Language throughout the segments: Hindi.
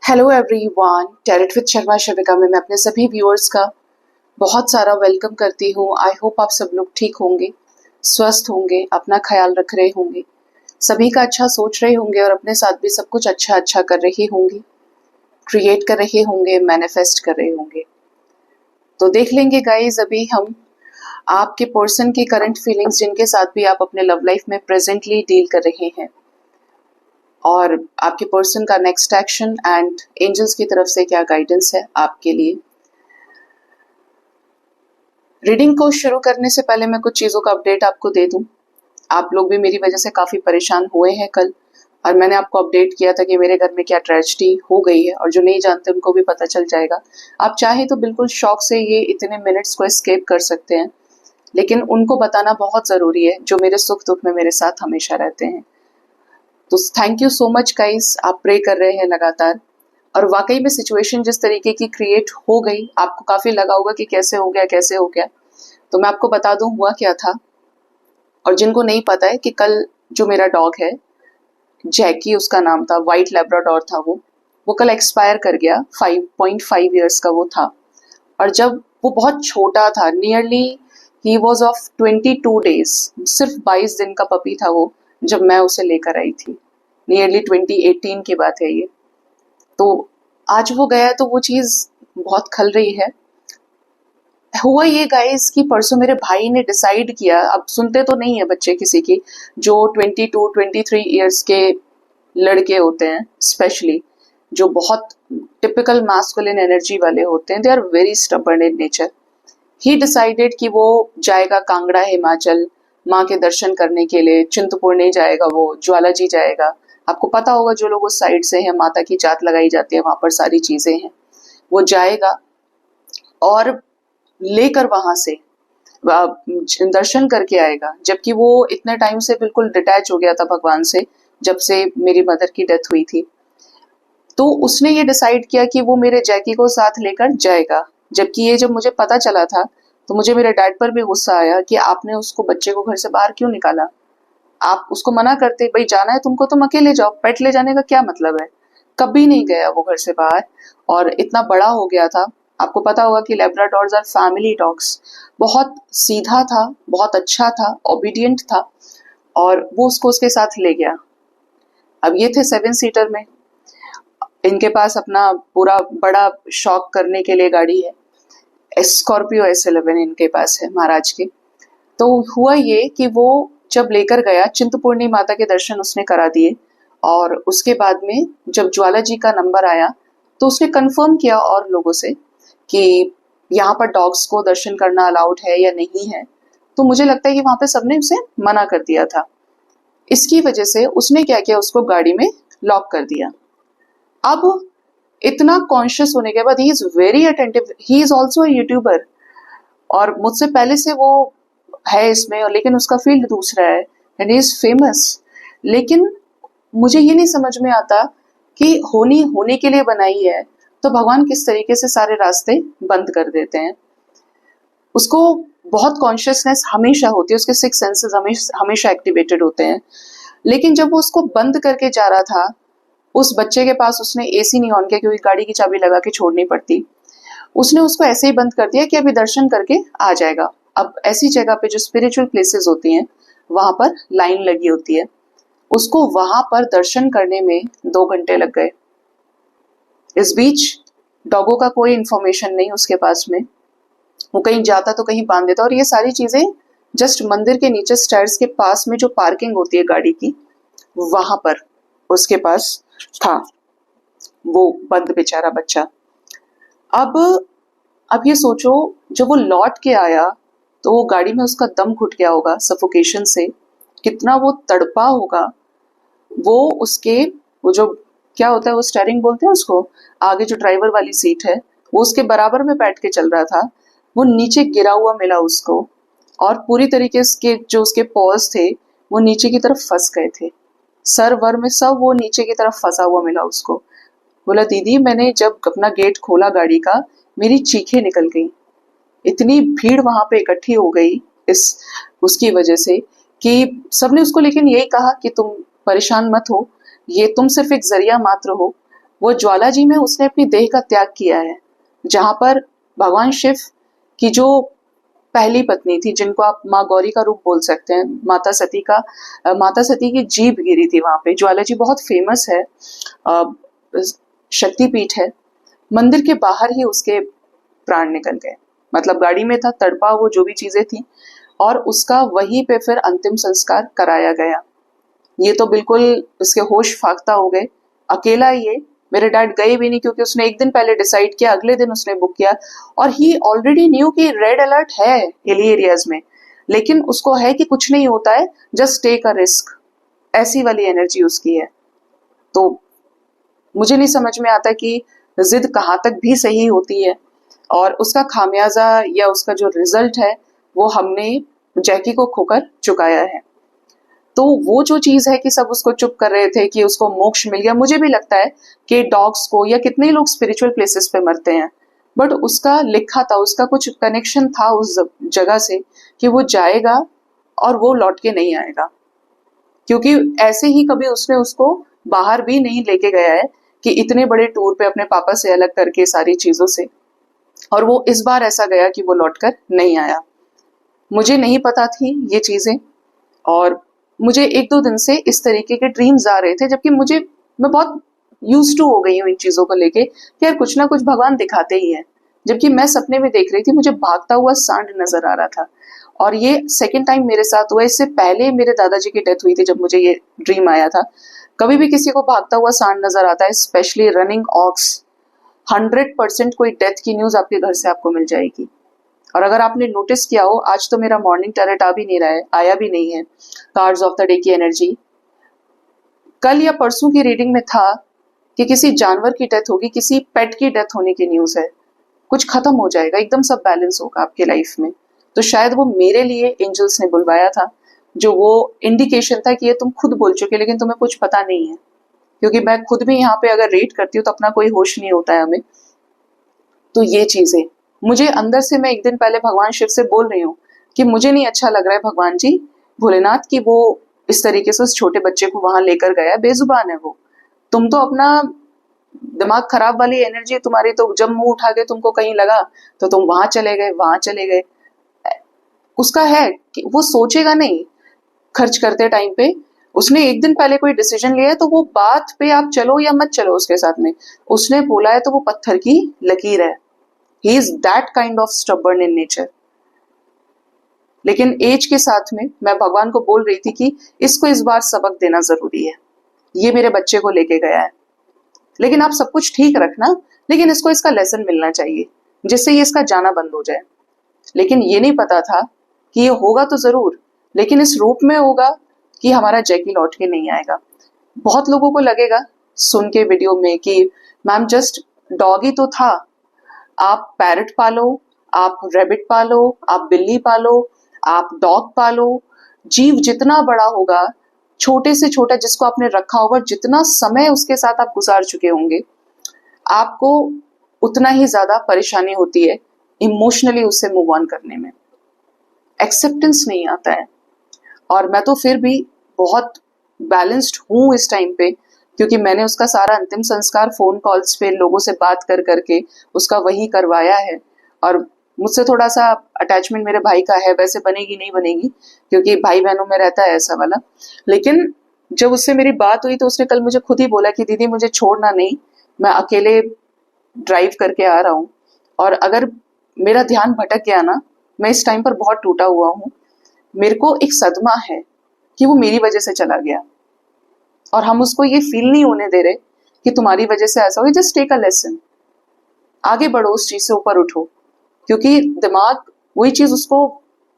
Hello everyone, talent with Sharma Shavika में मैं अपने सभी व्यूअर्स का बहुत सारा वेलकम करती हूँ। आई होप आप सब लोग ठीक होंगे, स्वस्थ होंगे, अपना ख्याल रख रहे होंगे, सभी का अच्छा सोच रहे होंगे और अपने साथ भी सब कुछ अच्छा अच्छा कर रहे होंगे, क्रिएट कर रहे होंगे, मैनिफेस्ट कर रहे होंगे। तो देख लेंगे गाइज अभी हम आपके पर्सन की करंट फीलिंग्स जिनके साथ भी आप अपने लव लाइफ में प्रेजेंटली डील कर रहे हैं और आपके पर्सन का नेक्स्ट एक्शन एंड एंजल्स की तरफ से क्या गाइडेंस है आपके लिए। रीडिंग को शुरू करने से पहले मैं कुछ चीज़ों का अपडेट आपको दे दूं। आप लोग भी मेरी वजह से काफ़ी परेशान हुए हैं कल, और मैंने आपको अपडेट किया था कि मेरे घर में क्या ट्रेजेडी हो गई है, और जो नहीं जानते उनको भी पता चल जाएगा। आप चाहे तो बिल्कुल शौक से ये इतने मिनट्स को एस्केप कर सकते हैं, लेकिन उनको बताना बहुत ज़रूरी है जो मेरे सुख दुख में मेरे साथ हमेशा रहते हैं। तो thank you so much guys, आप प्रे कर रहे हैं लगातार, और वाकई में सिचुएशन जिस तरीके की क्रिएट हो गई, आपको काफ़ी लगा होगा कि कैसे हो गया कैसे हो गया। तो मैं आपको बता दूं हुआ क्या था। और जिनको नहीं पता है कि कल जो मेरा डॉग है, जैकी उसका नाम था, वाइट लैब्राडोर था, वो कल एक्सपायर कर गया। 5.5 ईयर्स का वो था, और जब वो बहुत छोटा था, nearly he was of 22 days, सिर्फ 22 दिन का पपी था वो जब मैं उसे लेकर आई थी। नियरली 2018 की बात है ये। तो आज वो गया तो वो चीज़ बहुत खल रही है। हुआ ये गाइस कि परसों मेरे भाई ने डिसाइड किया, अब सुनते तो नहीं है बच्चे किसी की, जो 22-23 ईयर्स के लड़के होते हैं स्पेशली, जो बहुत टिपिकल मास्कुलिन एनर्जी वाले होते हैं, they are very stubborn in nature. He decided कि वो जाएगा कांगड़ा हिमाचल माँ के दर्शन करने के लिए। चिंतपूर्णी जाएगा, वो ज्वाला जी जाएगा। आपको पता होगा जो लोग उस साइड से हैं, माता की जात लगाई जाती है, वहां पर सारी चीजें हैं। वो जाएगा और लेकर वहां से दर्शन करके आएगा, जबकि वो इतने टाइम से बिल्कुल डिटैच हो गया था भगवान से, जब से मेरी मदर की डेथ हुई थी। तो उसने ये डिसाइड किया कि वो मेरे जैकी को साथ लेकर जाएगा। जबकि ये जब मुझे पता चला था तो मुझे मेरे डैड पर भी गुस्सा आया कि आपने उसको, बच्चे को घर से बाहर क्यों निकाला। आप उसको मना करते, भाई जाना है तुमको तुम अकेले जाओ, पेट ले जाने का क्या मतलब है। कभी नहीं गया वो घर से बाहर, और इतना बड़ा हो गया था। आपको पता होगा कि लैब्राडोर्स आर फैमिली डॉग्स। बहुत सीधा था, बहुत अच्छा था, ओबीडियंट था, और वो उसको उसके साथ ले गया। अब ये थे 7 सीटर में, इनके पास अपना पूरा बड़ा शौक करने के लिए गाड़ी है, स्कॉर्पियो S11 इनके पास है महाराज के। तो हुआ ये कि वो जब लेकर गया, चिंतपूर्णी माता के दर्शन उसने करा दिए, और उसके बाद में जब ज्वाला जी का नंबर आया तो उसने कंफर्म किया और लोगों से कि यहाँ पर डॉग्स को दर्शन करना अलाउड है या नहीं है। तो मुझे लगता है कि वहां पे सबने उसे मना कर दिया था। इसकी वजह से उसने क्या किया, उसको गाड़ी में लॉक कर दिया। अब इतना कॉन्शियस होने के बाद he is very attentive, he is also YouTuber, और मुझसे पहले से वो है इसमें, लेकिन उसका फील्ड दूसरा है एंड इज फेमस। लेकिन मुझे ये नहीं समझ में आता कि होने के लिए बनाई है तो भगवान किस तरीके से सारे रास्ते बंद कर देते हैं। उसको बहुत कॉन्शियसनेस हमेशा होती है, उसके 6 सेंसेस हमेशा एक्टिवेटेड होते हैं। लेकिन जब वो उसको बंद करके जा रहा था, उस बच्चे के पास उसने एसी नहीं ऑन किया क्योंकि गाड़ी की चाबी लगा के छोड़नी पड़ती। उसने उसको ऐसे ही बंद कर दिया कि अभी दर्शन करके आ जाएगा। अब ऐसी जगह पे जो स्पिरिचुअल प्लेसेस होती हैं, वहां पर लाइन लगी होती है। उसको वहां पर दर्शन करने में 2 घंटे लग गए। इस बीच डॉगों का कोई इंफॉर्मेशन नहीं उसके पास में, वो कहीं जाता तो कहीं बांध देता, और ये सारी चीजें जस्ट मंदिर के नीचे स्टेयर्स के पास में जो पार्किंग होती है गाड़ी की, वहां पर उसके पास था वो बंद बेचारा बच्चा। अब ये सोचो, जब वो लौट के आया तो वो गाड़ी में उसका दम घुट गया होगा सफोकेशन से, कितना वो तड़पा होगा। वो उसके, वो जो क्या होता है, वो स्टीयरिंग बोलते हैं उसको, आगे जो ड्राइवर वाली सीट है, वो उसके बराबर में बैठ के चल रहा था। वो नीचे गिरा हुआ मिला उसको, और पूरी तरीके से जो उसके पॉज थे वो नीचे की तरफ फंस गए थे, सर वर में सब वो नीचे की तरफ फंसा हुआ मिला उसको। बोला दीदी मैंने जब अपना गेट खोला गाड़ी का, मेरी चीखें निकल गई। इतनी भीड़ वहां पे इकट्ठी हो गई इस उसकी वजह से कि सबने उसको लेकिन यही कहा कि तुम परेशान मत हो, ये तुम सिर्फ एक जरिया मात्र हो, वो ज्वाला जी में उसने अपनी देह का त्याग किया है, जहां पर भगवान शिव की जो पहली पत्नी थी, जिनको आप माँ गौरी का रूप बोल सकते हैं, माता सती की जीभ गिरी थी वहां पे। ज्वाला जी बहुत फेमस है, शक्तिपीठ है। मंदिर के बाहर ही उसके प्राण निकल गए, मतलब गाड़ी में था, तड़पा, वो जो भी चीजें थी, और उसका वहीं पे फिर अंतिम संस्कार कराया गया। ये तो बिल्कुल उसके होश फाख्ता हो गए। अकेला ये, मेरे डैड गए भी नहीं, क्योंकि उसने एक दिन पहले डिसाइड किया, अगले दिन उसने बुक किया, और ही ऑलरेडी न्यू कि रेड अलर्ट है हिली एरियाज में, लेकिन उसको है कि कुछ नहीं होता है, जस्ट टेक अ रिस्क, ऐसी वाली एनर्जी उसकी है। तो मुझे नहीं समझ में आता कि जिद कहाँ तक भी सही होती है, और उसका खामियाजा या उसका जो रिजल्ट है वो हमने जैकी को खोकर चुकाया है। तो वो जो चीज है कि सब उसको चुप कर रहे थे कि उसको मोक्ष मिल गया, मुझे भी लगता है कि डॉग्स को, या कितने लोग स्पिरिचुअल प्लेसेस पे मरते हैं, बट उसका लिखा था, उसका कुछ कनेक्शन था उस जगह से कि वो जाएगा और वो लौट के नहीं आएगा। क्योंकि ऐसे ही कभी उसने उसको बाहर भी नहीं लेके गया है कि इतने बड़े टूर पे अपने पापा से अलग करके सारी चीजों से, और वो इस बार ऐसा गया कि वो लौटकर नहीं आया। मुझे नहीं पता थी ये चीजें, और मुझे एक दो दिन से इस तरीके के ड्रीम्स आ रहे थे, जबकि मैं बहुत यूज टू हो गई हूँ इन चीजों को लेके कि यार कुछ ना कुछ भगवान दिखाते ही है। जबकि मैं सपने में देख रही थी, मुझे भागता हुआ सांड नजर आ रहा था, और ये सेकेंड टाइम मेरे साथ हुआ। इससे पहले मेरे दादाजी की डेथ हुई थी जब मुझे ये ड्रीम आया था। कभी भी किसी को भागता हुआ सांड नजर आता है, स्पेशली रनिंग ऑक्स, 100% कोई डेथ की न्यूज आपके घर से आपको मिल जाएगी। और अगर आपने नोटिस किया हो, आज तो मेरा मॉर्निंग टैरेट आ भी नहीं रहा है, आया भी नहीं है, कार्ड्स ऑफ द डे की एनर्जी। कल या परसों की रीडिंग में था कि किसी जानवर की डेथ होगी, किसी पेट की डेथ होने की न्यूज है, कुछ खत्म हो जाएगा, एकदम सब बैलेंस होगा आपके लाइफ में। तो शायद वो मेरे लिए एंजल्स ने बुलवाया था, जो वो इंडिकेशन था कि ये तुम खुद बोल चुके, लेकिन तुम्हें कुछ पता नहीं है। क्योंकि मैं खुद भी यहाँ पे अगर रीड करती हूँ तो अपना कोई होश नहीं होता है हमें। तो ये चीजें मुझे अंदर से, मैं एक दिन पहले भगवान शिव से बोल रही हूँ कि मुझे नहीं अच्छा लग रहा है भगवान जी, भोलेनाथ, की वो इस तरीके से उस छोटे बच्चे को वहां लेकर गया, बेजुबान है वो। तुम तो अपना दिमाग खराब वाली एनर्जी तुम्हारी, तो जब मुंह उठा के तुमको कहीं लगा तो तुम वहां चले गए, वहां चले गए। उसका है कि वो सोचेगा नहीं खर्च करते टाइम पे। उसने एक दिन पहले कोई डिसीजन लिया है, तो वो बात पे आप चलो या मत चलो उसके साथ में, उसने बोला है तो वो पत्थर की लकीर है। He is that kind of stubborn in nature. लेकिन एज के साथ में मैं भगवान को बोल रही थी कि इसको इस बार सबक देना जरूरी है, ये मेरे बच्चे को लेके गया है, लेकिन आप सब कुछ ठीक रखना, लेकिन इसको इसका लेसन मिलना चाहिए, जिससे ये इसका जाना बंद हो जाए। लेकिन ये नहीं पता था कि ये होगा तो जरूर, लेकिन इस रूप में होगा कि हमारा जैकी लौट के नहीं आएगा। बहुत लोगों को लगेगा सुन के वीडियो में कि मैम जस्ट डॉग ही तो था, आप पैरट पालो, आप रैबिट पालो, आप बिल्ली पालो, आप डॉग पालो, जीव जितना बड़ा होगा, छोटे से छोटा जिसको आपने रखा होगा, जितना समय उसके साथ आप गुजार चुके होंगे, आपको उतना ही ज्यादा परेशानी होती है इमोशनली उससे मूव ऑन करने में। एक्सेप्टेंस नहीं आता है। और मैं तो फिर भी बहुत बैलेंस्ड हूँ इस टाइम पे, क्योंकि मैंने उसका सारा अंतिम संस्कार फोन कॉल्स पे लोगों से बात कर करके उसका वही करवाया है। और मुझसे थोड़ा सा अटैचमेंट मेरे भाई का है, वैसे बनेगी नहीं बनेगी, क्योंकि भाई बहनों में रहता है ऐसा वाला। लेकिन जब उससे मेरी बात हुई तो उसने कल मुझे खुद ही बोला कि दीदी मुझे छोड़ना नहीं, मैं अकेले ड्राइव करके आ रहा हूँ, और अगर मेरा ध्यान भटक गया ना, मैं इस टाइम पर बहुत टूटा हुआ हूँ, मेरे को एक सदमा है कि वो मेरी वजह से चला गया, और हम उसको ये फील नहीं होने दे रहे कि तुम्हारी वजह से ऐसा हो। जस्ट टेक अ लेसन, आगे बढ़ो, उस चीज से ऊपर उठो। क्योंकि दिमाग वही चीज उसको,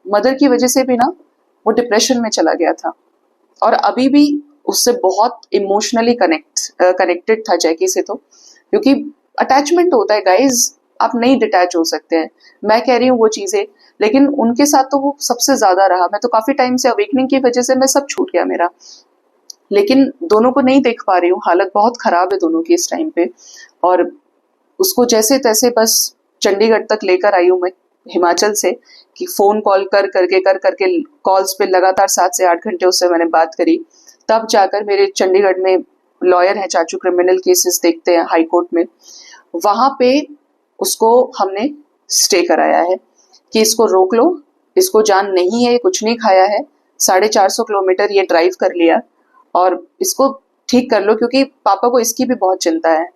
मदर की वजह से भी ना वो डिप्रेशन में चला गया था, और अभी भी उससे बहुत इमोशनली कनेक्टेड था जैकी से। तो क्योंकि अटैचमेंट होता है गाइज, आप नहीं डिटैच हो सकते हैं, मैं कह रही हूँ वो चीजें, लेकिन उनके साथ तो वो सबसे ज्यादा रहा। मैं तो काफी टाइम से अवेकनिंग की वजह से मैं सब छूट गया मेरा, लेकिन दोनों को नहीं देख पा रही हूँ, हालत बहुत खराब है दोनों की इस टाइम पे। और उसको जैसे तैसे बस चंडीगढ़ तक लेकर आई हूँ मैं हिमाचल से, कि फोन कॉल कर करके कॉल्स पे लगातार 7 से 8 घंटे उससे मैंने बात करी, तब जाकर मेरे चंडीगढ़ में लॉयर हैं चाचू, क्रिमिनल केसेस देखते हैं हाई कोर्ट में, वहां पे उसको हमने स्टे कराया है कि इसको रोक लो, इसको जान नहीं है, कुछ नहीं खाया है, 450 किलोमीटर ये ड्राइव कर लिया और इसको ठीक कर लो, क्योंकि पापा को इसकी भी बहुत चिंता है।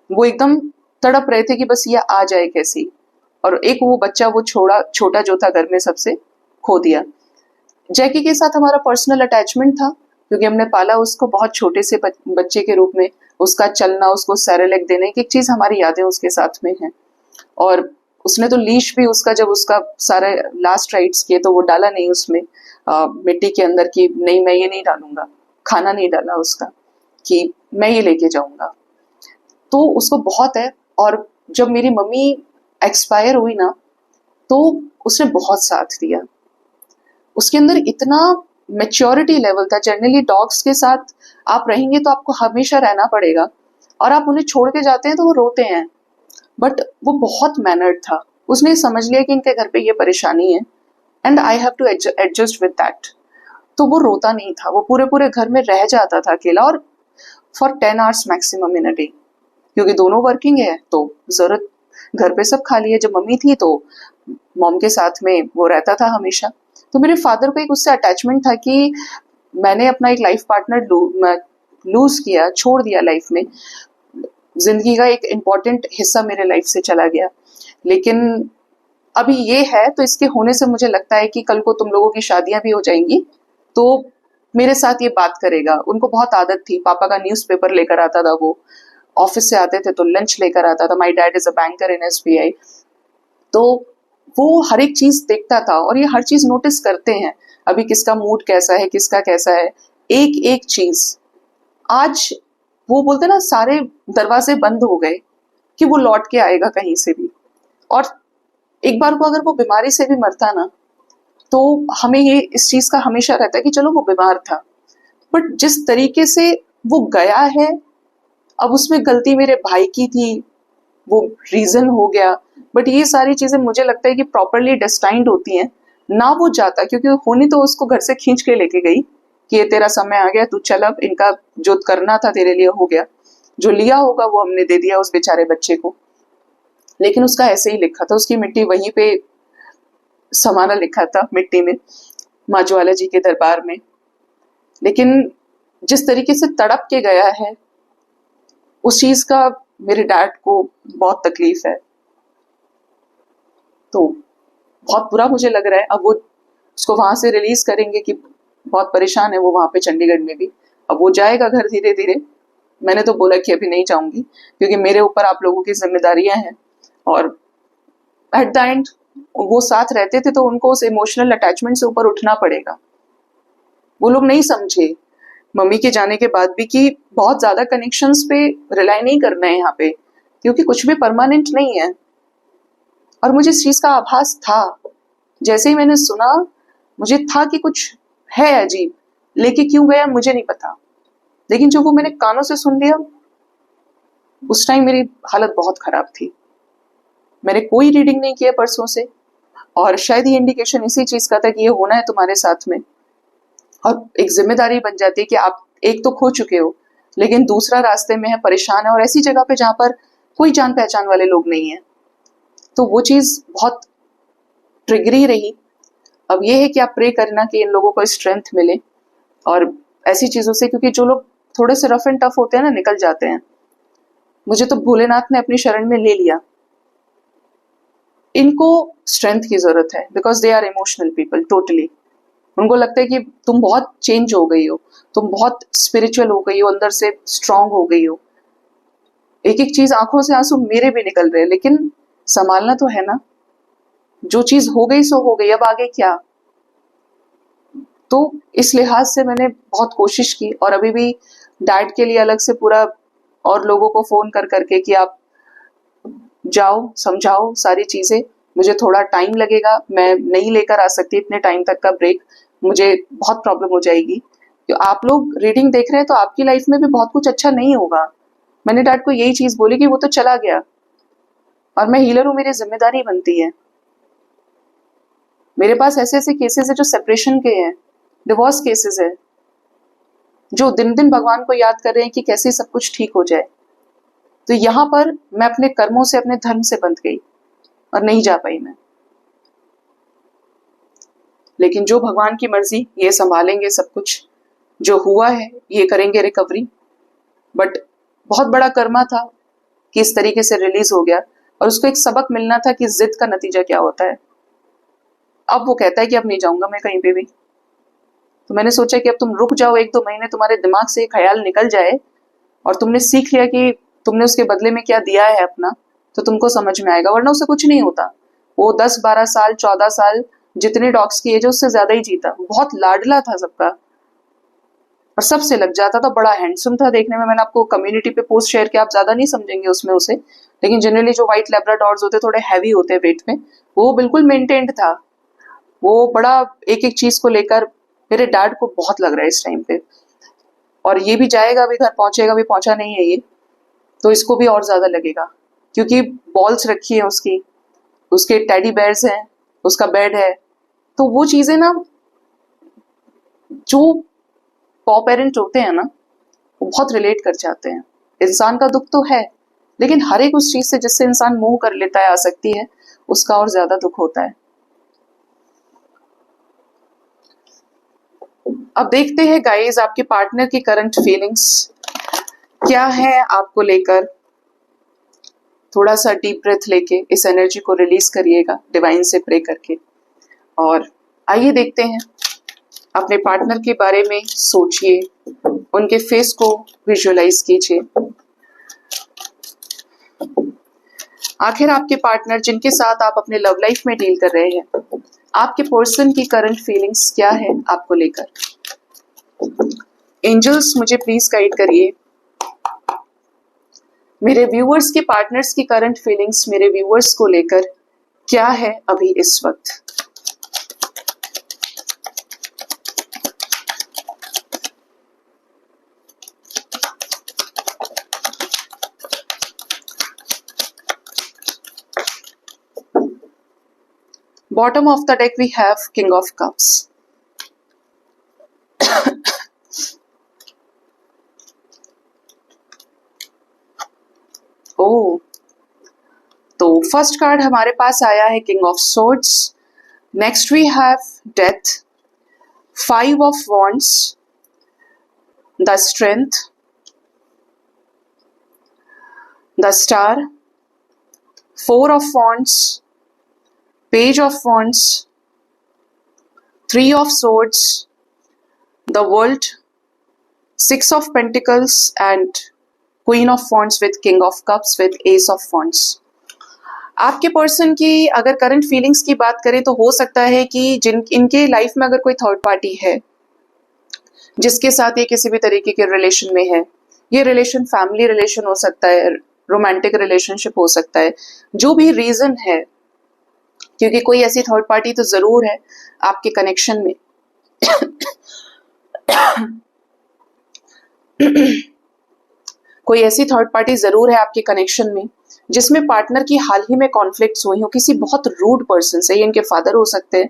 वो एकदम तड़प रहे थे कि बस ये आ जाए कैसी। और एक वो बच्चा, वो छोटा जो था घर में सबसे, खो दिया। जैकी के साथ हमारा पर्सनल अटैचमेंट था, क्योंकि हमने पाला उसको बहुत छोटे से बच्चे के रूप में। उसका चलना, उसको सेरेलैक देने की, एक चीज हमारी यादें उसके साथ में है। और उसने तो लीश भी उसका, जब उसका सारे लास्ट राइट्स किए तो वो डाला नहीं उसमें मिट्टी के अंदर की, नहीं मैं ये नहीं डालूंगा, खाना नहीं डाला उसका कि मैं ये लेके जाऊंगा। तो उसको बहुत है। और जब मेरी मम्मी एक्सपायर हुई ना, तो उसने बहुत साथ दिया। उसके अंदर इतना मेच्योरिटी लेवल था। जनरली डॉग्स के साथ आप रहेंगे तो आपको हमेशा रहना पड़ेगा, और आप उन्हें छोड़ के जाते हैं तो वो रोते हैं, बट वो बहुत मैनर्ड था। उसने समझ लिया कि इनके घर पे ये परेशानी है and I have to adjust with that. तो वो रोता नहीं था, वो पूरे पूरे घर में रह जाता था अकेला, और for 10 hours maximum in a day, क्योंकि दोनों वर्किंग है तो जरूरत, घर पे सब खाली है। जब मम्मी थी तो मॉम के साथ में वो रहता था हमेशा। तो मेरे फादर को एक उससे अटैचमेंट था कि मैंने अपना एक लाइफ पार्टनर लूज किया, छोड़ दिया लाइफ में, जिंदगी का एक इम्पोर्टेंट हिस्सा मेरे लाइफ से चला गया। लेकिन अभी ये है, तो इसके होने से मुझे लगता है कि कल को तुम लोगों की शादियां भी हो जाएंगी तो मेरे साथ ये बात करेगा। उनको बहुत आदत थी, पापा का न्यूज़पेपर लेकर आता था, वो ऑफिस से आते थे तो लंच लेकर आता था। My dad is a banker in SBI. तो वो हर एक चीज देखता था, और ये हर चीज नोटिस करते हैं, अभी किसका मूड कैसा है, किसका कैसा है, एक एक चीज। आज वो बोलते ना, सारे दरवाजे बंद हो गए कि वो लौट के आएगा कहीं से भी। और एक बार को अगर वो बीमारी से भी मरता ना, तो हमें ये इस चीज का हमेशा रहता है कि चलो वो बीमार था, बट जिस तरीके से वो गया है, अब उसमें गलती मेरे भाई की थी, वो रीजन हो गया, बट ये सारी चीजें मुझे लगता है कि प्रॉपरली डेस्टाइंड होती हैं ना। वो जाता, क्योंकि होनी तो उसको घर से खींच के लेके गई कि ये तेरा समय आ गया, तू चल, अब इनका जो करना था तेरे लिए हो गया, जो लिया होगा वो हमने दे दिया उस बेचारे बच्चे को। लेकिन उसका ऐसे ही लिखा था, उसकी मिट्टी वहीं पे समाना लिखा था मिट्टी में, माँ ज्वाला जी के दरबार में। लेकिन जिस तरीके से तड़प के गया है, उस चीज का मेरे डैड को बहुत तकलीफ है। तो बहुत बुरा मुझे लग रहा है। अब वो उसको वहां से रिलीज करेंगे कि बहुत परेशान है वो वहां पे चंडीगढ़ में भी। अब वो जाएगा घर धीरे धीरे। मैंने तो बोला कि अभी नहीं जाऊंगी, क्योंकि मेरे ऊपर आप लोगों की जिम्मेदारियां हैं, और एट द एंड वो साथ रहते थे तो उनको उस इमोशनल अटैचमेंट से ऊपर उठना पड़ेगा। वो लोग नहीं समझे मम्मी के जाने के बाद भी कि बहुत ज्यादा कनेक्शंस पे रिलाई नहीं करना है यहाँ पे, क्योंकि कुछ भी परमानेंट नहीं है। और मुझे इस चीज का आभास था, जैसे ही मैंने सुना मुझे था कि कुछ है अजीब, लेके क्यों गया मुझे नहीं पता। लेकिन जब वो मैंने कानों से सुन लिया, उस टाइम मेरी हालत बहुत खराब थी। मैंने कोई रीडिंग नहीं किया परसों से, और शायद ये इंडिकेशन इसी चीज का था कि ये होना है तुम्हारे साथ में। और एक जिम्मेदारी बन जाती है कि आप एक तो खो चुके हो, लेकिन दूसरा रास्ते में है, परेशान है, और ऐसी जगह पे जहां पर कोई जान पहचान वाले लोग नहीं है। तो वो चीज बहुत ट्रिगरी रही। अब ये है कि आप प्रे करना कि इन लोगों को स्ट्रेंथ मिले और ऐसी चीजों से, क्योंकि जो लोग थोड़े से रफ एंड टफ होते हैं ना, निकल जाते हैं। मुझे तो भोलेनाथ ने अपनी शरण में ले लिया। इनको स्ट्रेंथ की जरूरत है, because they are emotional people totally. उनको लगता है कि तुम बहुत चेंज हो गई हो, तुम बहुत स्पिरिचुअल हो गई हो, अंदर से स्ट्रांग हो गई हो। एक एक चीज, आंखों से आंसू मेरे भी निकल रहे हैं, लेकिन संभालना तो है ना। जो चीज हो गई सो हो गई, अब आगे क्या। तो इस लिहाज से मैंने बहुत कोशिश की, और अभी भी डैड के लिए अलग से पूरा, और लोगों को फोन कर करके कि आप जाओ, समझाओ सारी चीजें। मुझे थोड़ा टाइम लगेगा, मैं नहीं लेकर आ सकती इतने टाइम तक का ब्रेक, मुझे बहुत प्रॉब्लम हो जाएगी। तो आप लोग रीडिंग देख रहे हैं तो आपकी लाइफ में भी बहुत कुछ अच्छा नहीं होगा। मैंने डैड को यही चीज बोली कि वो तो चला गया, और मैं हीलर हूँ, मेरी जिम्मेदारी बनती है। मेरे पास ऐसे ऐसे केसेस है जो सेपरेशन के हैं, डिवोर्स केसेस है, जो दिन दिन भगवान को याद कर रहे हैं कि कैसे सब कुछ ठीक हो जाए। तो यहाँ पर मैं अपने कर्मों से, अपने धर्म से बंध गई और नहीं जा पाई मैं। लेकिन जो भगवान की मर्जी, ये संभालेंगे सब कुछ, जो हुआ है ये करेंगे रिकवरी। बट बहुत बड़ा कर्मा था कि इस तरीके से रिलीज हो गया, और उसको एक सबक मिलना था कि जिद का नतीजा क्या होता है। अब वो कहता है कि अब नहीं जाऊंगा मैं कहीं पे भी। तो मैंने सोचा कि अब तुम रुक जाओ 1-2 महीने, तुम्हारे दिमाग से ये ख्याल निकल जाए और तुमने सीख लिया कि तुमने उसके बदले में क्या दिया है अपना, तो तुमको समझ में आएगा। वरना उसे कुछ नहीं होता। वो 10-12 साल, 14 साल, जितने डॉग्स की एज है उससे ज्यादा ही जीता। बहुत लाडला था सबका और सबसे लग जाता था। बड़ा हैंडसम था देखने में। मैंने आपको कम्युनिटी पे पोस्ट शेयर किया, आप ज्यादा नहीं समझेंगे उसमें उसे, लेकिन जनरली जो व्हाइट लैब्राडोर्स होते थोड़े हैवी होते हैं वेट में, वो बिल्कुल मेंटेन्ड था। वो बड़ा एक एक चीज को लेकर, मेरे डैड को बहुत लग रहा है इस टाइम पे। और ये भी जाएगा भी, घर पहुंचेगा भी, पहुंचा नहीं है ये, तो इसको भी और ज्यादा लगेगा, क्योंकि बॉल्स रखी है उसकी, उसके टेडी बेयर्स हैं, उसका बेड है। तो वो चीजें ना, जो पॉ पेरेंट होते हैं ना, वो बहुत रिलेट कर जाते हैं। इंसान का दुख तो है, लेकिन हर एक उस चीज से जिससे इंसान मोह कर लेता है, आसक्ति है, उसका और ज्यादा दुख होता है। अब देखते हैं गाइस, आपके पार्टनर की करंट फीलिंग्स क्या है आपको लेकर। थोड़ा सा डीप ब्रेथ लेके इस एनर्जी को रिलीज करिएगा डिवाइन से प्रे करके। और आइए देखते हैं, अपने पार्टनर के बारे में सोचिए, उनके फेस को विजुअलाइज कीजिए। आखिर आपके पार्टनर जिनके साथ आप अपने लव लाइफ में डील कर रहे हैं, आपके पर्सन की करंट फीलिंग्स क्या है आपको लेकर। एंजल्स मुझे प्लीज गाइड करिए। मेरे व्यूअर्स के पार्टनर्स की करंट फीलिंग्स मेरे व्यूअर्स को लेकर क्या है अभी इस वक्त। Bottom of the deck we have King of Cups. ओह, तो फर्स्ट कार्ड हमारे पास आया है king of swords. Next we have death, 5 of wands, the strength, the star, 4 of wands, Page of Wands, 3 of Swords, the World, 6 of Pentacles and Queen of Wands with King of Cups with Ace of Wands. आपके पर्सन की अगर करंट फीलिंग्स की बात करें तो हो सकता है कि इनके लाइफ में अगर कोई थर्ड पार्टी है जिसके साथ ये किसी भी तरीके के रिलेशन में है। ये रिलेशन फैमिली रिलेशन हो सकता है, रोमांटिक रिलेशनशिप हो सकता है, जो भी रीजन है, क्योंकि कोई ऐसी थर्ड पार्टी तो जरूर है आपके कनेक्शन में। कोई ऐसी थर्ड पार्टी जरूर है आपके कनेक्शन में जिसमें पार्टनर की हाल ही में कॉन्फ्लिक्ट्स हुई हो किसी बहुत रूड पर्सन से। ये इनके फादर हो सकते हैं,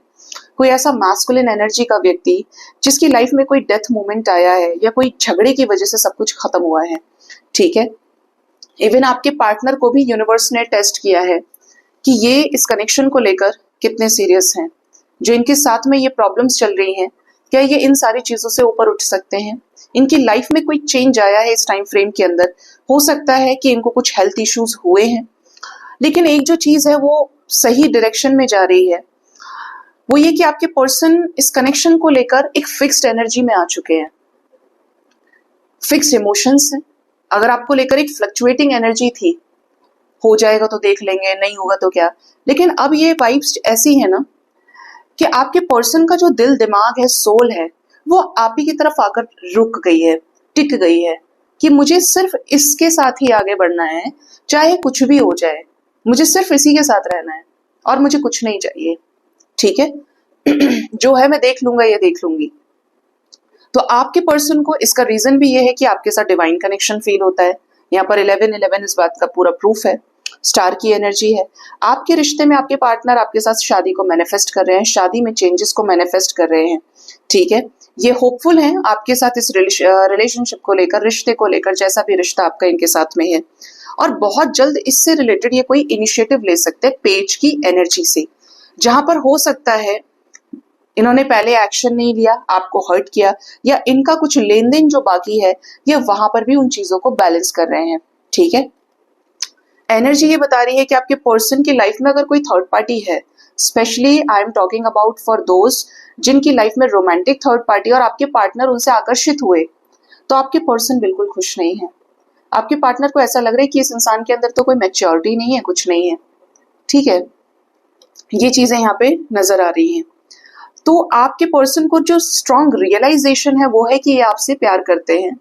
कोई ऐसा मैस्कुलिन एनर्जी का व्यक्ति जिसकी लाइफ में कोई डेथ मोमेंट आया है या कोई झगड़े की वजह से सब कुछ खत्म हुआ है। ठीक है, इवन आपके पार्टनर को भी यूनिवर्स ने टेस्ट किया है कि ये इस कनेक्शन को लेकर कितने सीरियस हैं। जो इनके साथ में ये प्रॉब्लम्स चल रही हैं, क्या ये इन सारी चीजों से ऊपर उठ सकते हैं। इनकी लाइफ में कोई चेंज आया है इस टाइम फ्रेम के अंदर। हो सकता है कि इनको कुछ हेल्थ इश्यूज हुए हैं, लेकिन एक जो चीज है वो सही डायरेक्शन में जा रही है, वो ये कि आपके पर्सन इस कनेक्शन को लेकर एक फिक्स्ड एनर्जी में आ चुके हैं। फिक्स्ड इमोशंस हैं। अगर आपको लेकर एक फ्लक्चुएटिंग एनर्जी थी, हो जाएगा तो देख लेंगे, नहीं होगा तो क्या, लेकिन अब ये वाइब्स ऐसी है ना कि आपके पर्सन का जो दिल दिमाग है, सोल है, वो आप ही की तरफ आकर रुक गई है, टिक गई है कि मुझे सिर्फ इसके साथ ही आगे बढ़ना है, चाहे कुछ भी हो जाए, मुझे सिर्फ इसी के साथ रहना है और मुझे कुछ नहीं चाहिए। ठीक है, जो है मैं देख लूंगा, ये देख लूंगी। तो आपके पर्सन को इसका रीजन भी ये है कि आपके साथ डिवाइन कनेक्शन फील होता है। यहाँ पर 11-11 इस बात का पूरा प्रूफ है। स्टार की एनर्जी है। आपके रिश्ते में आपके पार्टनर आपके साथ शादी को मैनिफेस्ट कर रहे हैं, शादी में चेंजेस को मैनिफेस्ट कर रहे हैं। ठीक है, ये होपफुल हैं आपके साथ इस रिलेशनशिप को लेकर, रिश्ते को लेकर, जैसा भी रिश्ता आपका इनके साथ में है। और बहुत जल्द इससे रिलेटेड ये कोई इनिशिएटिव ले सकते हैं पेज की एनर्जी से, जहां पर हो सकता है इन्होंने पहले एक्शन नहीं लिया, आपको हर्ट किया, या इनका कुछ लेन देन जो बाकी है ये वहां पर भी उन चीजों को बैलेंस कर रहे हैं। ठीक है, एनर्जी ये बता रही है कि आपके पर्सन की लाइफ में अगर कोई थर्ड पार्टी है, specially I am talking about for those जिनकी लाइफ में रोमांटिक थर्ड पार्टी और आपके पार्टनर उनसे आकर्षित हुए, तो आपके पर्सन बिल्कुल खुश नहीं है। आपके पार्टनर को ऐसा लग रहा है कि इस इंसान के अंदर तो कोई मैच्योरिटी नहीं है, कुछ नहीं है। ठीक है, ये चीजें यहाँ पे नजर आ रही हैं। तो आपके पर्सन को जो स्ट्रॉन्ग रियलाइजेशन है वो है कि ये आपसे प्यार करते हैं,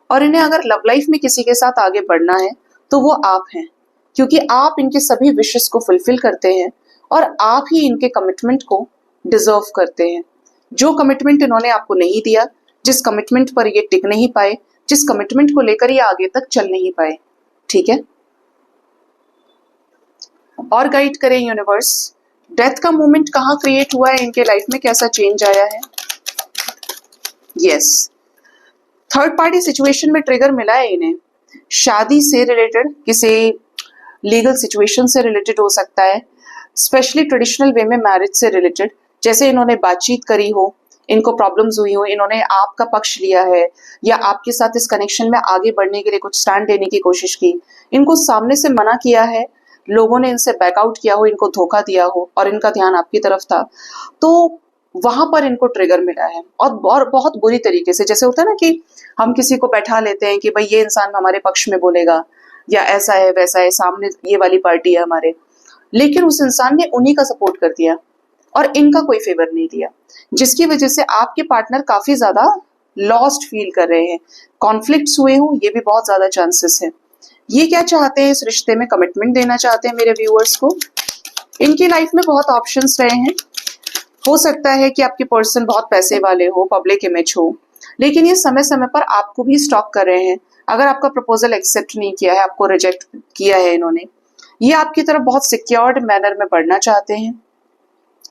और इन्हें अगर लव लाइफ में किसी के साथ आगे बढ़ना है तो वो आप हैं, क्योंकि आप इनके सभी विशेस को फुलफिल करते हैं और आप ही इनके कमिटमेंट को डिजर्व करते हैं। जो कमिटमेंट इन्होंने आपको नहीं दिया, जिस कमिटमेंट पर ये टिक नहीं पाए, जिस कमिटमेंट को लेकर ये आगे तक चल नहीं पाए। ठीक है, और गाइड करें यूनिवर्स, डेथ का मोमेंट कहाँ क्रिएट हुआ है इनके लाइफ में, कैसा चेंज आया है। यस, थर्ड पार्टी सिचुएशन में ट्रिगर मिला है इन्हें, शादी से रिलेटेड, किसी लीगल सिचुएशन से रिलेटेड हो सकता है, स्पेशली ट्रेडिशनल वे में मैरिज से रिलेटेड। जैसे इन्होंने बातचीत करी हो, इनको प्रॉब्लम्स हुई हो, इन्होंने आपका पक्ष लिया है या आपके साथ इस कनेक्शन में आगे बढ़ने के लिए कुछ स्टैंड लेने की कोशिश की, इनको सामने से मना किया है, लोगों ने इनसे बैकआउट किया हो, इनको धोखा दिया हो और इनका ध्यान आपकी तरफ था, तो वहां पर इनको ट्रिगर मिला है। और बहुत बुरी तरीके से, जैसे होता है ना कि हम किसी को बैठा लेते हैं कि भाई ये इंसान हमारे पक्ष में बोलेगा या ऐसा है वैसा है, सामने ये वाली पार्टी है हमारे, लेकिन उस इंसान ने उन्हीं का सपोर्ट कर दिया और इनका कोई फेवर नहीं दिया, जिसकी वजह से आपके पार्टनर काफी ज्यादा लॉस्ट फील कर रहे हैं। कॉन्फ्लिक्ट्स हुए हों, ये भी बहुत ज्यादा चांसेस है। ये क्या चाहते हैं, इस रिश्ते में कमिटमेंट देना चाहते हैं मेरे व्यूअर्स को। इनकी लाइफ में बहुत ऑप्शंस रहे हैं, हो सकता है कि आपके पर्सन बहुत पैसे वाले हो, पब्लिक इमेज हो, लेकिन ये समय समय पर आपको भी स्टॉक कर रहे हैं। अगर आपका प्रपोजल एक्सेप्ट नहीं किया है, आपको रिजेक्ट किया है इन्होंने, ये आपकी तरफ बहुत सिक्योर्ड मैनर में बढ़ना चाहते हैं।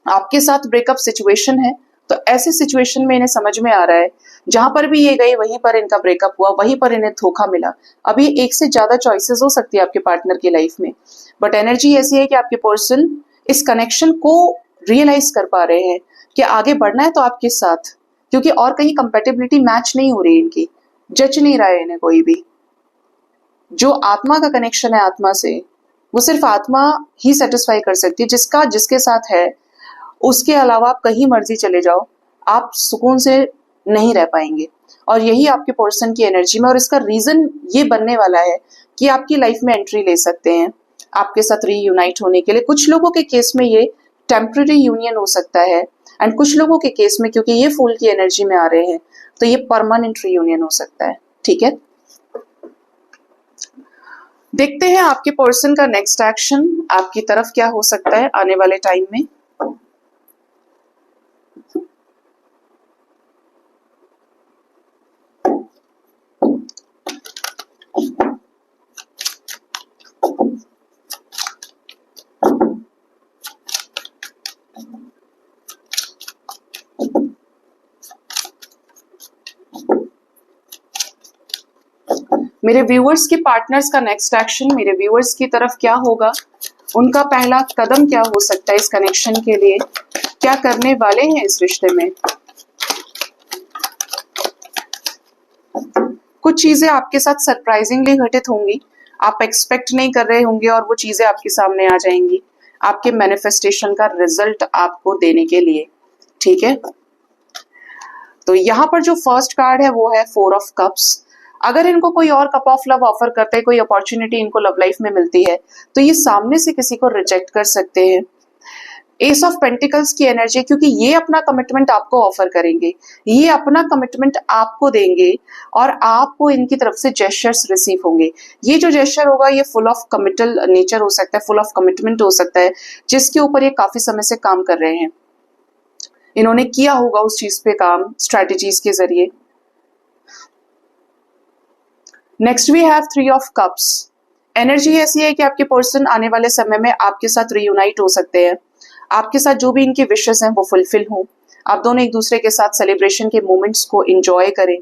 आपके साथ ब्रेकअप सिचुएशन है, तो ऐसे सिचुएशन में इन्हें समझ में आ रहा है जहां पर भी ये गए वहीं पर इनका ब्रेकअप हुआ, वहीं पर इन्हें धोखा मिला। अभी एक से ज्यादा चॉइसेस हो सकती है आपके पार्टनर की लाइफ में, बट एनर्जी ऐसी है कि आपके पर्सन इस कनेक्शन को रियलाइज कर पा रहे हैं कि आगे बढ़ना है तो आपके साथ, क्योंकि और कहीं कंपेटेबिलिटी मैच नहीं हो रही इनकी, जज नहीं रहा है इन्हें कोई भी। जो आत्मा का कनेक्शन है आत्मा से, वो सिर्फ आत्मा ही सेटिस्फाई कर सकती है, जिसका जिसके साथ है। उसके अलावा आप कहीं मर्जी चले जाओ, आप सुकून से नहीं रह पाएंगे। और यही आपके पर्सन की एनर्जी में, और इसका रीजन ये बनने वाला है कि आपकी लाइफ में एंट्री ले सकते हैं आपके साथ रीयूनाइट होने के लिए। कुछ लोगों के केस में ये टेम्पररी यूनियन हो सकता है, एंड कुछ लोगों के केस में क्योंकि ये फूल की एनर्जी में आ रहे हैं तो ये परमानेंट रीयूनियन हो सकता है। ठीक है, देखते हैं आपके पर्सन का नेक्स्ट एक्शन आपकी तरफ क्या हो सकता है आने वाले टाइम में। मेरे व्यूअर्स के पार्टनर्स का नेक्स्ट एक्शन मेरे व्यूअर्स की तरफ क्या होगा, उनका पहला कदम क्या हो सकता है इस कनेक्शन के लिए, क्या करने वाले हैं इस रिश्ते में। कुछ चीजें आपके साथ सरप्राइजिंगली घटित होंगी, आप एक्सपेक्ट नहीं कर रहे होंगे और वो चीजें आपके सामने आ जाएंगी आपके मैनिफेस्टेशन का रिजल्ट आपको देने के लिए। ठीक है, तो यहाँ पर जो फर्स्ट कार्ड है वो है 4 ऑफ कप्स। अगर इनको कोई और कप ऑफ लव ऑफर करता है, कोई अपॉर्चुनिटी इनको लव लाइफ में मिलती है, तो ये सामने से किसी को रिजेक्ट कर सकते हैं। एस ऑफ पेंटिकल्स की एनर्जी, क्योंकि ये अपना कमिटमेंट आपको ऑफर करेंगे, ये अपना कमिटमेंट आपको देंगे और आपको इनकी तरफ से जेस्चर्स रिसीव होंगे। ये जो जेस्चर होगा ये फुल ऑफ कमिटल नेचर हो सकता है, फुल ऑफ कमिटमेंट हो सकता है, जिसके ऊपर ये काफी समय से काम कर रहे हैं। इन्होंने किया होगा उस चीज पे काम स्ट्रेटेजीज के जरिए। Next we have 3 of cups. Energy ऐसी है कि आपके पर्सन आने वाले समय में आपके साथ रीयूनाइट हो सकते हैं, आपके साथ जो भी इनकी विशेस हैं वो फुलफिल हों, आप दोनों एक दूसरे के साथ सेलिब्रेशन के मोमेंट्स को एंजॉय करें,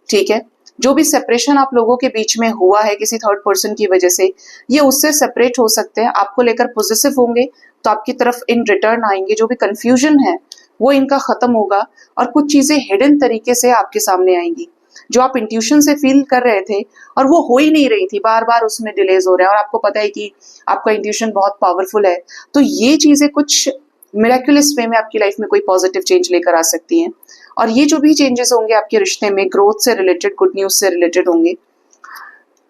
ठीक है। जो भी सेपरेशन आप लोगों के बीच में हुआ है किसी थर्ड पर्सन की वजह से, ये उससे सेपरेट हो सकते हैं। आपको लेकर पॉजिटिव होंगे तो आपकी तरफ इन रिटर्न आएंगे। जो भी कंफ्यूजन है वो इनका खत्म होगा और कुछ चीजें हिडन तरीके से आपके सामने आएंगी जो आप इंट्यूशन से फील कर रहे थे और वो हो ही नहीं रही थी, बार बार उसमें डिलेज हो रहे हैं और आपको पता है कि आपका इंट्यूशन बहुत पावरफुल है। तो ये चीजें कुछ मिरेक्युलस वे में आपकी लाइफ में कोई पॉजिटिव चेंज लेकर आ सकती हैं। और ये जो भी चेंजेस होंगे आपके रिश्ते में ग्रोथ से रिलेटेड, गुड न्यूज से रिलेटेड होंगे।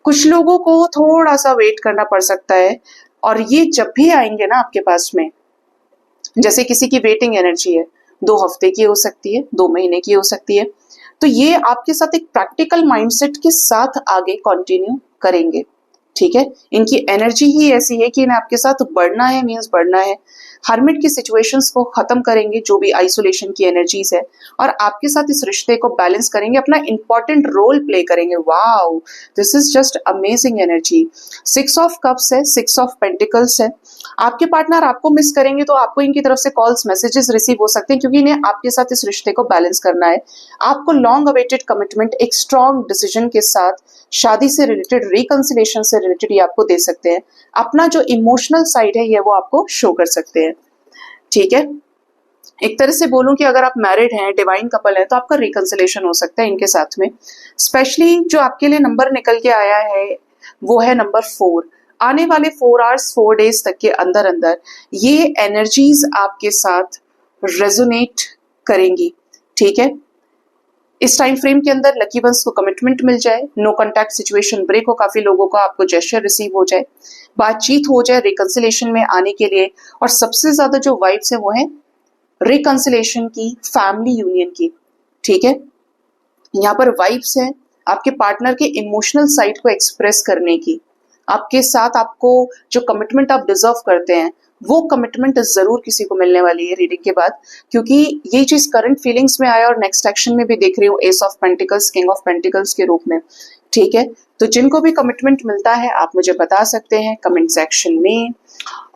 कुछ लोगों को थोड़ा सा वेट करना पड़ सकता है और ये जब भी आएंगे ना आपके पास में, जैसे किसी की वेटिंग एनर्जी है, 2 हफ्ते की हो सकती है, 2 महीने की हो सकती है, तो ये आपके साथ एक प्रैक्टिकल माइंडसेट के साथ आगे कंटिन्यू करेंगे, ठीक है। इनकी एनर्जी ही ऐसी है कि इन्हें आपके साथ बढ़ना है, मीन्स बढ़ना है। हर्मिट की सिचुएशंस को खत्म करेंगे, जो भी आइसोलेशन की एनर्जीज है, और आपके साथ इस रिश्ते को बैलेंस करेंगे, अपना इंपॉर्टेंट रोल प्ले करेंगे। Wow, this is just amazing energy. 6 of cups है, 6 ऑफ पेंटिकल्स है। आपके पार्टनर आपको मिस करेंगे तो आपको इनकी तरफ से कॉल्स, मैसेजेस रिसीव हो सकते हैं, क्योंकि इन्हें आपके साथ इस रिश्ते को बैलेंस करना है। आपको लॉन्ग अवेटेड कमिटमेंट एक स्ट्रॉन्ग डिसीजन के साथ शादी से रिलेटेड, रिकंसिलेशन से रिलेटेड ये आपको दे सकते हैं। अपना जो इमोशनल साइड है ये वो आपको शो कर सकते हैं, ठीक है। एक तरह से बोलूं कि अगर आप मैरिड हैं, डिवाइन कपल है, तो आपका रिकंसिलेशन हो सकता है इनके साथ में। स्पेशली जो आपके लिए नंबर निकल के आया है वो है नंबर 4। आने वाले 4 आवर्स 4 डेज तक के अंदर अंदर ये एनर्जीज आपके साथ रेजोनेट करेंगी, ठीक है। इस टाइम फ्रेम के अंदर लकी वंस को कमिटमेंट मिल जाए, नो कॉन्टैक्ट सिचुएशन ब्रेक हो, काफी लोगों का आपको जेस्चर रिसीव हो जाए, बातचीत हो जाए रिकंसिलेशन में आने के लिए। और सबसे ज्यादा जो वाइब्स है वो है रिकंसिलेशन की, फैमिली यूनियन की, ठीक है। यहाँ पर वाइब्स है आपके पार्टनर के इमोशनल साइड को एक्सप्रेस करने की। आपके साथ आपको जो कमिटमेंट आप डिजर्व करते हैं वो कमिटमेंट जरूर किसी को मिलने वाली है रीडिंग के बाद, क्योंकि ये चीज करंट फीलिंग्स में आया और नेक्स्ट एक्शन में भी देख रही हूँ S of pentacles, king of pentacles के रूप में, ठीक है। तो जिनको भी कमिटमेंट मिलता है आप मुझे बता सकते हैं कमेंट सेक्शन में।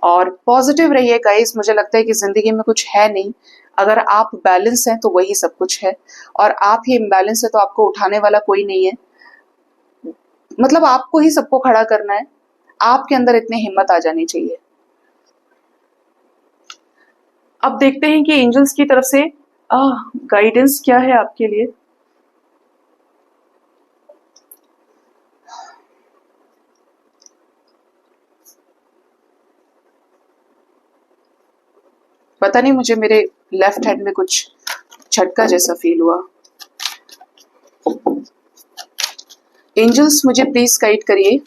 और पॉजिटिव रहिए गाइस, मुझे लगता है कि जिंदगी में कुछ है नहीं, अगर आप बैलेंस हैं तो वही सब कुछ है, और आप ही इम्बैलेंस है तो आपको उठाने वाला कोई नहीं है। मतलब आपको ही सबको खड़ा करना है, आपके अंदर इतनी हिम्मत आ जानी चाहिए। अब देखते हैं कि एंजल्स की तरफ से गाइडेंस क्या है आपके लिए। पता नहीं, मुझे मेरे लेफ्ट हैंड में कुछ झटका जैसा फील हुआ। एंजल्स मुझे प्लीज गाइड करिए,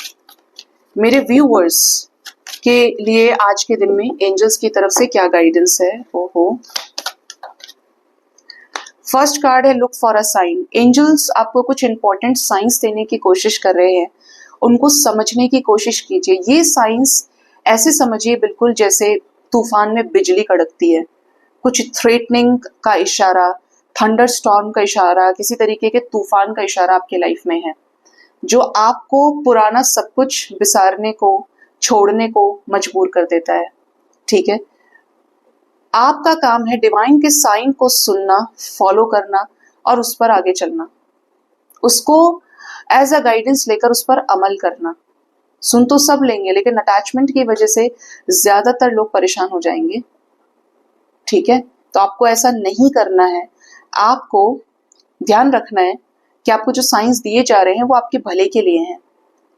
मेरे व्यूअर्स के लिए आज के दिन में एंजल्स की तरफ से क्या गाइडेंस है। ओहो, फर्स्ट कार्ड है look for a sign. Angels आपको कुछ इंपॉर्टेंट साइंस देने की कोशिश कर रहे हैं, उनको समझने की कोशिश कीजिए। ये साइंस ऐसे समझिए बिल्कुल जैसे तूफान में बिजली कड़कती है, कुछ थ्रेटनिंग का इशारा, थंडर स्टॉर्म का इशारा, किसी तरीके के तूफान का इशारा आपके लाइफ में है, जो आपको पुराना सब कुछ बिसारने को, छोड़ने को मजबूर कर देता है, ठीक है। आपका काम है डिवाइन के साइन को सुनना, फॉलो करना और उस पर आगे चलना, उसको एज अ गाइडेंस लेकर उस पर अमल करना। सुन तो सब लेंगे लेकिन अटैचमेंट की वजह से ज्यादातर लोग परेशान हो जाएंगे, ठीक है। तो आपको ऐसा नहीं करना है, आपको ध्यान रखना है कि आपको जो साइंस दिए जा रहे हैं वो आपके भले के लिए हैं,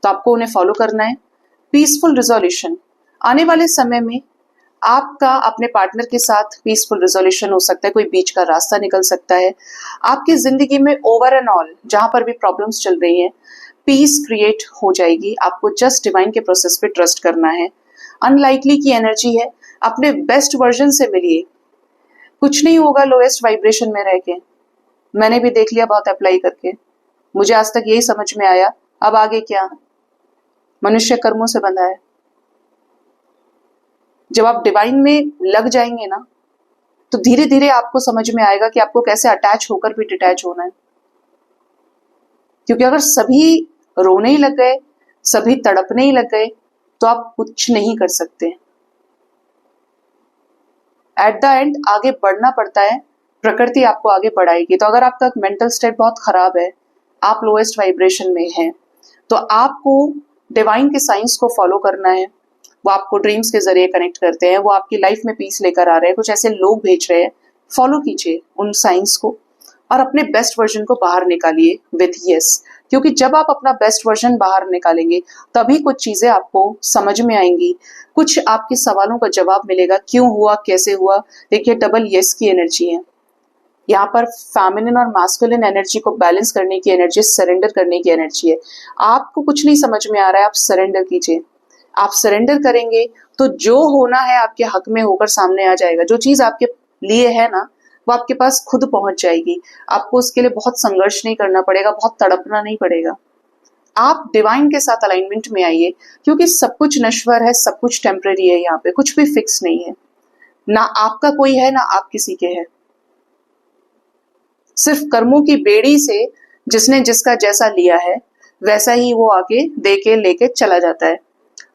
तो आपको उन्हें फॉलो करना है। पीसफुल रिजोल्यूशन, आने वाले समय में आपका अपने पार्टनर के साथ पीसफुल रिजोल्यूशन हो सकता है, कोई बीच का रास्ता निकल सकता है। आपकी जिंदगी में ओवर एंड ऑल जहां पर भी प्रॉब्लम्स चल रही हैं, पीस क्रिएट हो जाएगी। आपको जस्ट डिवाइन के प्रोसेस पे ट्रस्ट करना है। अनलाइकली की एनर्जी है, अपने बेस्ट वर्जन से मिलिए, कुछ नहीं होगा लोएस्ट वाइब्रेशन में रह के। मैंने भी देख लिया बहुत अप्लाई करके, मुझे आज तक यही समझ में आया, अब आगे क्या, मनुष्य कर्मों से बंधा है। जब आप डिवाइन में लग जाएंगे ना तो धीरे धीरे आपको समझ में आएगा कि आपको कैसे अटैच होकर भी डिटैच होना है, क्योंकि अगर सभी रोने ही लग गए, सभी तड़पने ही लग गए तो आप कुछ नहीं कर सकते। एट द एंड आगे बढ़ना पड़ता है प्रकृति आपको आगे बढ़ाएगी। तो अगर आपका मेंटल स्टेट बहुत खराब है, आप लोएस्ट वाइब्रेशन में हैं, तो आपको डिवाइन के साइंस को फॉलो करना है। वो आपको ड्रीम्स के जरिए कनेक्ट करते हैं, वो आपकी लाइफ में पीस लेकर आ रहे हैं, कुछ ऐसे लोग भेज रहे हैं। फॉलो कीजिए उन साइंस को और अपने बेस्ट वर्जन को बाहर निकालिए विथ यस। क्योंकि जब आप अपना बेस्ट वर्जन बाहर निकालेंगे तभी कुछ चीजें आपको समझ में आएंगी, कुछ आपके सवालों का जवाब मिलेगा, क्यों हुआ, कैसे हुआ। देखिए, डबल यस की एनर्जी है यहाँ पर। फेमिनिन और मास्कुलिन एनर्जी को बैलेंस करने की एनर्जी, सरेंडर करने की एनर्जी है। आपको कुछ नहीं समझ में आ रहा है, आप सरेंडर कीजिए। आप सरेंडर करेंगे तो जो होना है आपके हक में होकर सामने आ जाएगा। जो चीज आपके लिए है ना, वो आपके पास खुद पहुंच जाएगी। आपको उसके लिए बहुत संघर्ष नहीं करना पड़ेगा, बहुत तड़पना नहीं पड़ेगा। आप डिवाइन के साथ अलाइनमेंट में आइए, क्योंकि सब कुछ नश्वर है, सब कुछ टेम्पररी है। यहाँ पे कुछ भी फिक्स नहीं है, ना आपका कोई है ना आप किसी के है। सिर्फ कर्मों की बेड़ी से जिसने जिसका जैसा लिया है वैसा ही वो आगे दे के लेके चला जाता है।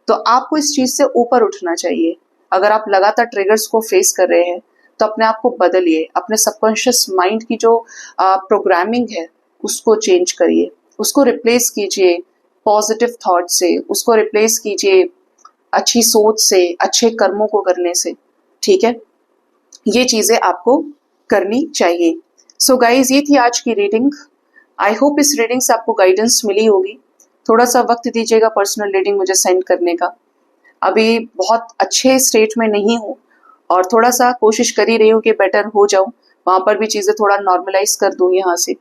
तो आपको इस चीज से ऊपर उठना चाहिए। अगर आप लगातार ट्रिगर्स को फेस कर रहे हैं तो अपने आप को बदलिए, अपने सबकॉन्शियस माइंड की जो प्रोग्रामिंग है उसको चेंज करिए, उसको रिप्लेस कीजिए पॉजिटिव थॉट से, उसको रिप्लेस कीजिए अच्छी सोच से, अच्छे कर्मों को करने से। ठीक है, ये चीजें आपको करनी चाहिए। सो गाइज, ये थी आज की रीडिंग। आई होप इस रीडिंग से आपको गाइडेंस मिली होगी। थोड़ा सा वक्त दीजिएगा पर्सनल रीडिंग मुझे सेंड करने का। अभी बहुत अच्छे स्टेट में नहीं हूँ और थोड़ा सा कोशिश कर ही रही हूँ कि बेटर हो जाऊँ, वहां पर भी चीजें थोड़ा नॉर्मलाइज कर दूँ यहाँ से।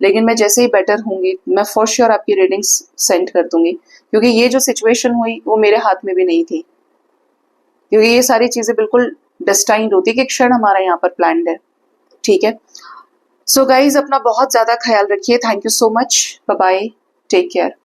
लेकिन मैं जैसे ही बेटर होंगी मैं फॉर श्योर आपकी रीडिंग्स सेंड कर दूंगी, क्योंकि ये जो सिचुएशन हुई वो मेरे हाथ में भी नहीं थी। क्योंकि ये सारी चीजें बिल्कुल डेस्टाइन्ड होती है कि एक क्षण हमारा यहाँ पर प्लान्ड है। ठीक है, सो गाइज, अपना बहुत ज्यादा ख्याल रखिए। Thank you so much, bye bye, take care.